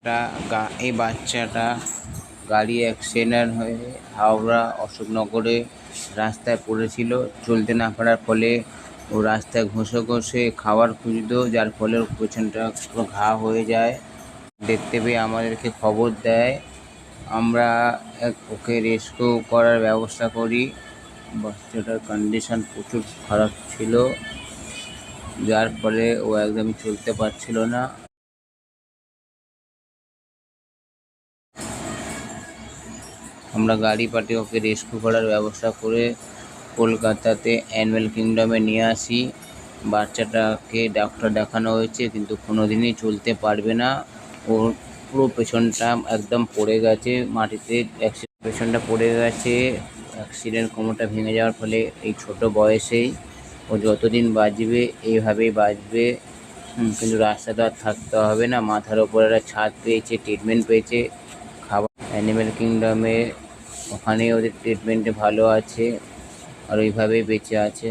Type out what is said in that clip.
এই বাচ্চাটা গাড়ি অ্যাক্সিডেন্ট হয়ে হাওড়া অশোকনগরে রাস্তায় পড়েছিল। চলতে না পারার ফলে ও রাস্তায় ঘষে খাবার খুঁজতো, যার ফলে ওর পেছনটা পুরো ঘা হয়ে যায়। দেখতে পেয়ে আমাদেরকে খবর দেয়, আমরা ওকে রেস্কিউ করার ব্যবস্থা করি। বাচ্চাটার কন্ডিশন প্রচুর খারাপ ছিল, যার ফলে ও একদমই চলতে পারছিল না। আমরা গাড়ি পাঠিয়ে ওকে রেস্কিউ করার ব্যবস্থা করে কলকাতাতে অ্যানিম্যাল কিংডমে নিয়ে আসি। বাচ্চাটাকে ডাক্তার দেখানো হয়েছে, কিন্তু কোনোদিনই চলতে পারবে না। ওর পুরো পেছনটা একদম পড়ে গেছে মাটিতে, পেছনটা পড়ে গেছে। অ্যাক্সিডেন্ট কোমরটা ভেঙে যাওয়ার ফলে এই ছোট বয়সেই ও যতদিন বাঁচবে এইভাবেই বাঁচবে। কিন্তু রাস্তাটা আর থাকতে হবে না, মাথার ওপর একটা ছাদ পেয়েছে, ট্রিটমেন্ট পেয়েছে। খাবার অ্যানিম্যাল কিংডমে, ওখানে ওদের ট্রিটমেন্টে ভালো আছে আর ওইভাবেই বেঁচে আছে।